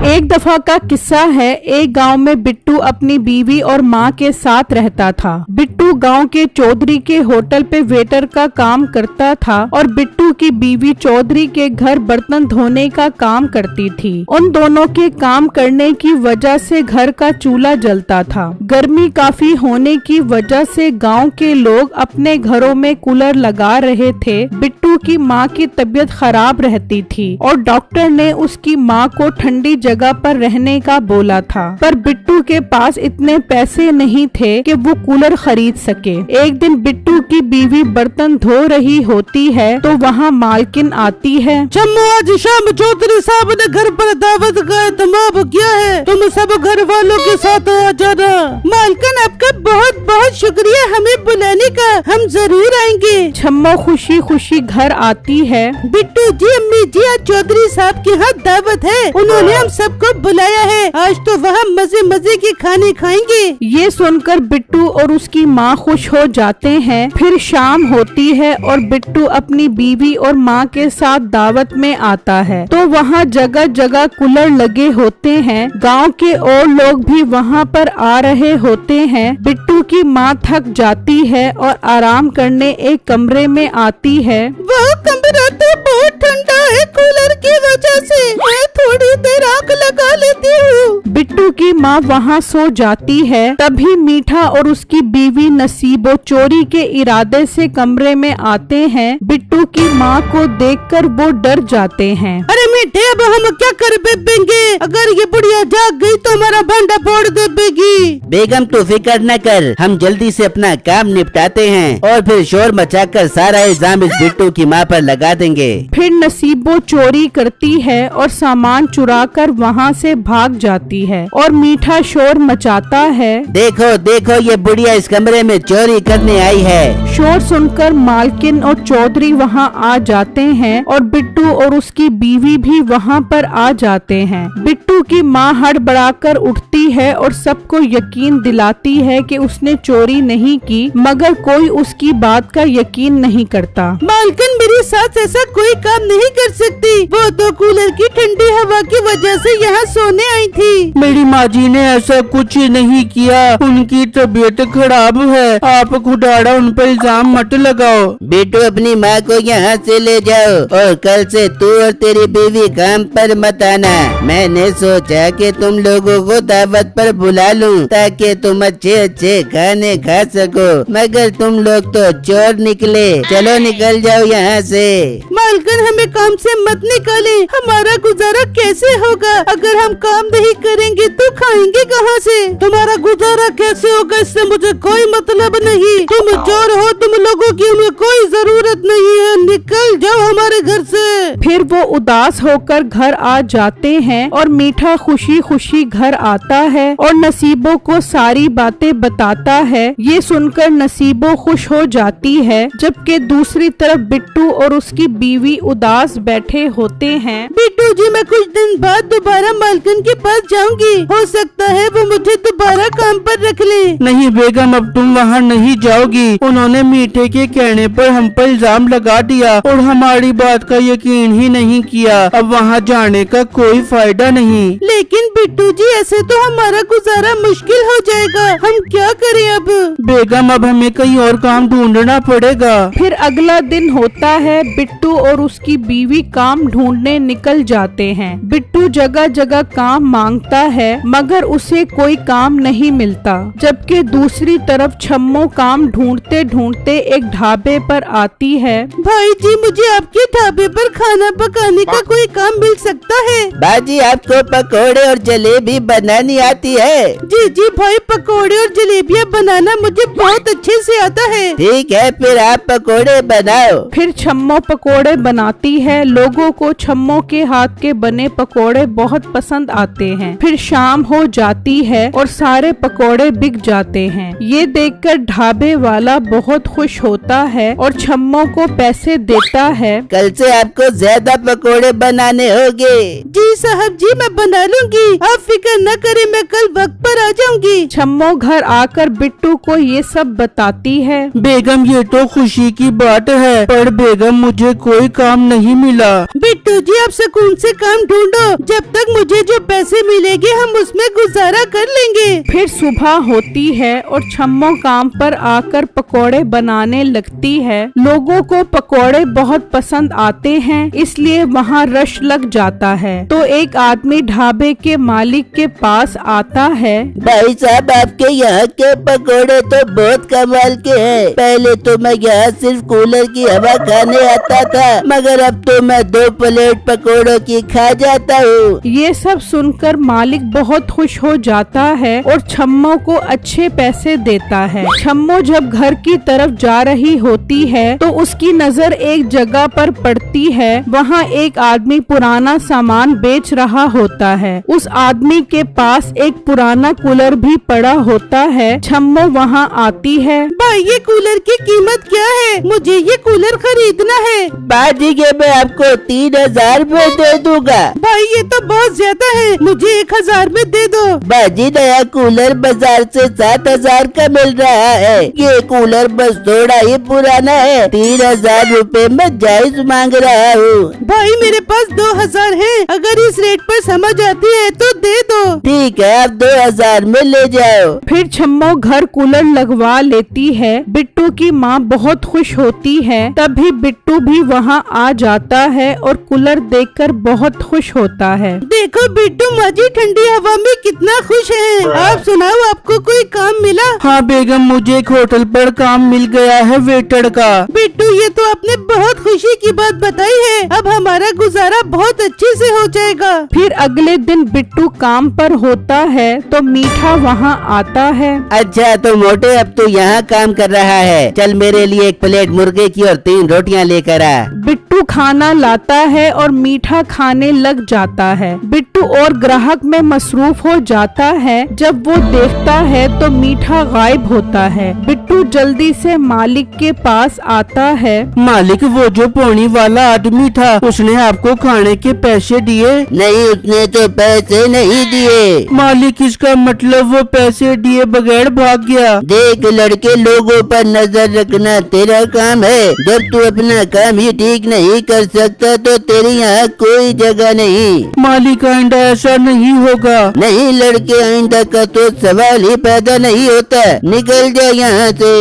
एक दफा का किस्सा है। एक गांव में बिट्टू अपनी बीवी और माँ के साथ रहता था। बिट्टू गांव के चौधरी के होटल पे वेटर का काम करता था और बिट्टू की बीवी चौधरी के घर बर्तन धोने का काम करती थी। उन दोनों के काम करने की वजह से घर का चूल्हा जलता था। गर्मी काफी होने की वजह से गांव के लोग अपने घरों में कूलर लगा रहे थे। बिट्टू की माँ की तबीयत खराब रहती थी और डॉक्टर ने उसकी माँ को ठंडी जगह पर रहने का बोला था, पर बिट्टू के पास इतने पैसे नहीं थे कि वो कूलर खरीद सके। एक दिन बिट्टू की बीवी बर्तन धो रही होती है तो वहाँ मालकिन आती है। चम्मू, आज शाम चौधरी साहब ने घर पर दावत का एहतमाम किया है, तुम सब घर वालों के साथ आ जाना। मालकिन, आपका बहुत बहुत शुक्रिया हमें बुलाने का, हम जरूर आएंगे। छम्मो खुशी खुशी घर आती है। बिट्टू जी, अम्मी जी, आज चौधरी साहब के यहाँ दावत है, उन्होंने हम सबको बुलाया है। आज तो वहाँ मजे मजे के खाने खाएंगे। ये सुनकर बिट्टू और उसकी माँ खुश हो जाते हैं। फिर शाम होती है और बिट्टू अपनी बीवी और माँ के साथ दावत में आता है तो वहाँ जगह जगह कूलर लगे होते हैं। गांव के और लोग भी वहाँ पर आ रहे होते हैं। बिट्टू की माँ थक जाती है और आराम करने एक कमरे में आती है। वह कमरा तो बहुत ठंडा है, कूलर की वजह से मैं थोड़ी देर आग लगा लेती हूँ। बिट्टू की माँ वहाँ सो जाती है। तभी मीठा और उसकी बीवी नसीबो चोरी के इरादे से कमरे में आते हैं। बिट्टू की माँ को देखकर वो डर जाते हैं। अरे मीठे, अब हम क्या कर बेबेंगे? अगर ये बुढ़िया जाग गई तो हमारा भांडा फोड़ देगी। बेगम, तू फिक्र न कर, हम जल्दी से अपना काम निपटाते हैं और फिर शोर मचाकर सारा इल्जाम इस बिट्टू की माँ पर लगा देंगे। फिर नसीबो चोरी करती है और सामान चुराकर वहाँ से भाग जाती है और मीठा शोर मचाता है। देखो देखो, ये बुढ़िया इस कमरे में चोरी करने आई है। शोर सुनकर मालकिन और चौधरी वहाँ आ जाते हैं और बिट्टू और उसकी बीवी भी वहाँ पर आ जाते हैं। बिट्टू की माँ हड़बड़ाकर उठती है और सबको यकीन दिलाती है कि उसने चोरी नहीं की, मगर कोई उसकी बात का यकीन नहीं करता। मालकिन, मेरी सास ऐसा कोई काम नहीं कर सकती, वो तो कूलर की ठंडी हवा की वजह से यहाँ सोने आई थी। मेरी माँ जी ने ऐसा कुछ नहीं किया, उनकी तबीयत खराब है, आप खुदाड़ा उन पर इल्जाम मत लगाओ। बिट्टू, अपनी माँ को यहाँ से ले जाओ और कल से तू और तेरी बीवी काम पर मत आना। मैंने सोचा कि तुम लोगों को दावत पर बुला लूं ताकि तुम अच्छे अच्छे खाने खा सको, मगर तुम लोग तो चोर निकले। चलो निकल जाओ यहाँ से। मालकिन, हमें काम से मत निकाले, हमारा गुजारा कैसे होगा? अगर हम काम नहीं करेंगे तो खाएंगे कहाँ से? तुम्हारा गुजारा कैसे होगा इससे मुझे कोई मतलब नहीं। तुम चोर हो, तुम लोगों की हमें कोई जरूरत नहीं है, निकल जाओ हमारे घर से। फिर वो उदास होकर घर आ जाते हैं और मीठा खुशी खुशी घर आता है और नसीबो को सारी बातें बताता है। ये सुनकर नसीबो खुश हो जाती है, जबकि दूसरी तरफ बिट्टू और उसकी बीवी उदास बैठे होते हैं। बिट्टू जी, मैं कुछ दिन बाद दोबारा मालकिन के पास जाऊंगी, हो सकता है वो मुझे दोबारा काम पर रख ले। नहीं बेगम, अब तुम वहाँ नहीं जाओगी, उन्होंने मीठे के कहने पर हम पर इल्जाम लगा दिया और हमारी बात का यकीन ही नहीं किया। अब वहाँ जाने का कोई फायदा नहीं। लेकिन बिट्टू जी, ऐसे तो हमारा गुजारा मुश्किल हो जाएगा, हम क्या करें अब? बेगम, अब हमें कहीं और काम ढूंढना पड़ेगा। फिर अगला दिन होता है। बिट्टू और उसकी बीवी काम ढूंढने निकल जाते हैं। बिट्टू जगह जगह काम मांगता है मगर उसे कोई काम नहीं मिलता, जबकि दूसरी तरफ छम्मो काम ढूंढते ढूंढते एक ढाबे पर आती है। भाई जी, मुझे आपके ढाबे पर खाना पकाने का कोई काम मिल सकता है? बाजी, आपको पकोड़े और जलेबी बनानी आती है? जी जी भाई, पकोड़े और जलेबियाँ बनाना मुझे बहुत अच्छे से आता है। ठीक है, फिर आप पकोड़े बनाओ। फिर छम्मो पकोड़े बनाती है। लोगों को छम्मो के हाथ के बने पकोड़े बहुत पसंद आते हैं। फिर शाम हो जाती है और सारे पकोड़े बिक जाते हैं। ये देखकर ढाबे वाला बहुत खुश होता है और छम्मो को पैसे देता है। कल से आपको ज्यादा पकोड़े बनाने होंगे। जी साहब जी, मैं बना लूंगी, आप फिक्र न करें, मैं कल वक्त पर आ जाऊंगी। छम्मो घर आकर बिट्टू को ये सब बताती है। बेगम ये तो खुशी की बात है, पर बेगम मुझे कोई काम नहीं मिला। बिट्टू जी आप सुकून से काम ढूंढो, जब तक मुझे जो पैसे मिलेंगे हम उसमें गुजारा कर लेंगे। फिर सुबह होती है और छम्मो काम पर आकर पकोड़े बनाने लगती है। लोगों को पकोड़े बहुत पसंद आते हैं, इसलिए वहाँ रश लग जाता है। तो एक आदमी ढाबे के मालिक के पास आता है। भाई साहब आपके यहाँ के पकोड़े तो बहुत कमाल के हैं। पहले तो मैं यहाँ सिर्फ कूलर की हवा खाने आता था, मगर अब तो मैं 2 प्लेट पकोड़ों की खा जाता हूँ। ये सब सुनकर मालिक बहुत खुश हो जाता है और छम्मो को अच्छे पैसे देता है। छम्मो जब घर की तरफ जा रही होती है तो उसकी नजर एक जगह पर पड़ती है। वहाँ एक आदमी पुराना सामान बेच रहा होता है। उस आदमी के पास एक पुराना कूलर भी पड़ा होता है। छम्मो वहाँ आती है। भाई ये कूलर की कीमत क्या है? मुझे ये कूलर खरीदना है। बाजी के मैं आपको 3000 रुपए दे दूंगा। भाई ये तो बहुत ज्यादा है, मुझे 1000 में दे दो। बाजी नया कूलर बाजार से 7000 का मिल रहा है। ये कूलर बस थोड़ा ही पुराना है। 3000 रुपए में जायज मांग रहा हूँ। भाई मेरे पास 2000 है, अगर इस रेट पर समझ आती है तो दे दो। ठीक है आप 2000 में ले जाओ। फिर छम्मो घर कूलर लगवा लेती है। बिट्टू की माँ बहुत खुश होती है। तभी बिट्टू भी वहाँ आ जाता है और कूलर देखकर बहुत खुश होता है। देखो बिट्टू माजी ठंडी हवा में कितना खुश है। आप सुनाओ आपको कोई काम मिला? हाँ बेगम मुझे एक होटल पर काम मिल गया है वेटर का। बिट्टू ये तो आपने बहुत खुशी की बात बताई है, अब हमारा गुजारा बहुत अच्छे से हो जाएगा। फिर अगले दिन बिट्टू काम पर होता है तो मीठा वहाँ आता है। अच्छा तो मोटे अब तो यहाँ काम कर रहा है, चल मेरे लिए 1 प्लेट मुर्गे की और 3 रोटियाँ लेकर आ। बिट्टू खाना लाता है और मीठा खाने लग जाता है। बिट्टू और ग्राहक में मसरूफ हो जाता है। जब वो देखता है तो मीठा गायब होता है। बिट्टू जल्दी से मालिक के पास आता है। मालिक वो जो पौनी वाला आदमी था उसने आपको खाने के पैसे दिए? नहीं उसने तो पैसे नहीं दिए। मालिक इसका मतलब वो पैसे दिए बगैर भाग गया। देख लड़के लोगों पर नजर रखना तेरा काम है। जब तू अपना काम ही ठीक नहीं कर सकता तो तेरी यहाँ कोई जगह नहीं। मालिक आइंदा ऐसा नहीं होगा। नहीं लड़के आइंदा का तो सवाल ही पैदा नहीं होता, निकल जा यहाँ से।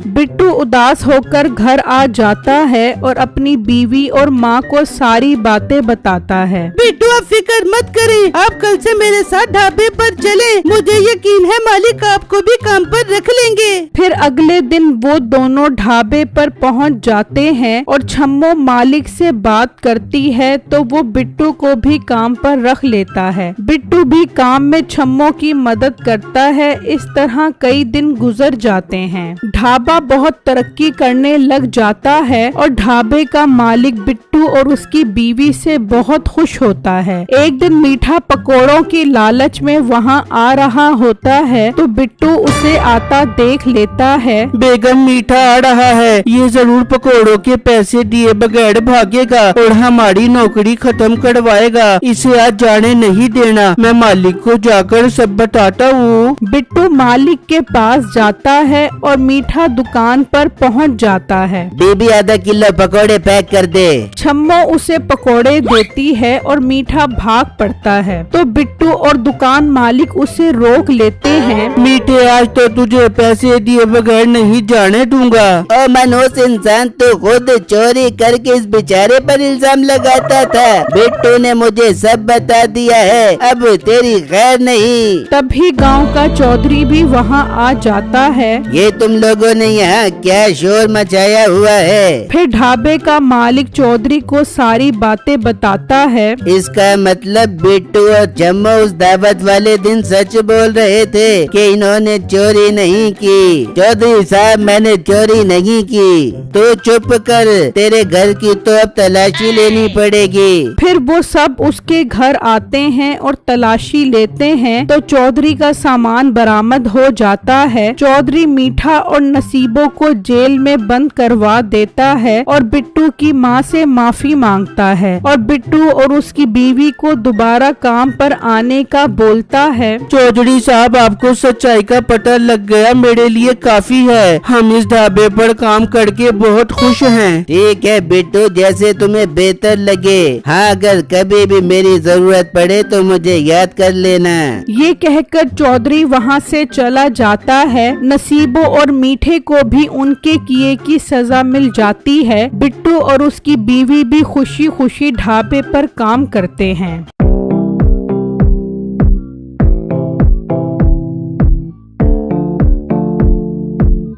बिट्टू उदास होकर घर आ जाता है और अपनी बीवी और माँ को सारी बातें बताता है। बिट्टू आप फिक्र मत करें, आप कल से मेरे साथ ढाबे पर चले। मुझे यकीन है मालिक आपको भी काम पर रख लेंगे। फिर अगले दिन वो दोनों ढाबे पर पहुँच जाते हैं और छम्मो मालिक से बात करती है तो वो बिट्टू को भी काम पर रख लेता है। बिट्टू भी काम में छम्मो की मदद करता है। इस तरह कई दिन गुजर जाते हैं। ढाबा बहुत तरक्की करने लग जाता है और ढाबे का मालिक बिट्टू और उसकी बीवी से बहुत खुश होता है। एक दिन मीठा पकोड़ों की लालच में वहाँ आ रहा होता है तो बिट्टू उसे आता देख लेता है। बेगम मीठा आ रहा है, ये जरूर पकोड़ों के पैसे दिए बगैर भागेगा और हमारी नौकरी खत्म करवाएगा। इसे आज जाने नहीं देना, मैं मालिक को जाकर सब बताता हूँ। बिट्टू मालिक के पास जाता है और मीठा दुकान पर पहुँच जाता है। बीबी आधा किलो पकोड़े पैक कर दे। छम्मो उसे पकोड़े देती है और मीठा भाग पड़ता है तो बिट्टू और दुकान मालिक उसे रोक लेते हैं। मीठे आज तो तुझे पैसे दिए बगैर नहीं जाने दूंगा। ओ मनोज इंसान तो खुद चोरी करके इस बेचारे पर इल्जाम लगाता था। बिट्टू ने मुझे सब बता दिया है, अब तेरी खैर नहीं। तभी गांव का चौधरी भी वहां आ जाता है। ये तुम लोगों ने यहाँ क्या शोर मचाया हुआ है? फिर ढाबे का मालिक चौधरी को सारी बातें बताता है। इसका मतलब बिट्टू और छम्मो उस दावत वाले दिन सच बोल रहे थे कि इन्होंने चोरी नहीं की। चौधरी साहब मैंने चोरी नहीं की। तो चुप कर, तेरे घर की तो अब तलाशी लेनी पड़ेगी। फिर वो सब उसके घर आते हैं और तलाशी लेते हैं तो चौधरी का सामान बरामद हो जाता है। चौधरी मीठा और नसीबों को जेल में बंद करवा देता है और बिट्टू की माँ से माफी मांगता है और बिट्टू और उसकी बीवी को दोबारा काम पर आने का बोलता है। चौधरी साहब, आपको सच्चाई का पता लग गया, मेरे लिए काफी है। हम इस ढाबे पर काम करके बहुत खुश हैं। ठीक है बिट्टू, जैसे तुम्हें बेहतर लगे। हाँ, अगर कभी भी मेरी जरूरत पड़े तो मुझे याद कर लेना। ये कहकर चौधरी वहाँ से चला जाता है। नसीबो और मीठे को भी उनके किए की सजा मिल जाती है। बिट्टू और उसकी बीवी भी खुशी खुशी ढाबे पर काम करते हैं।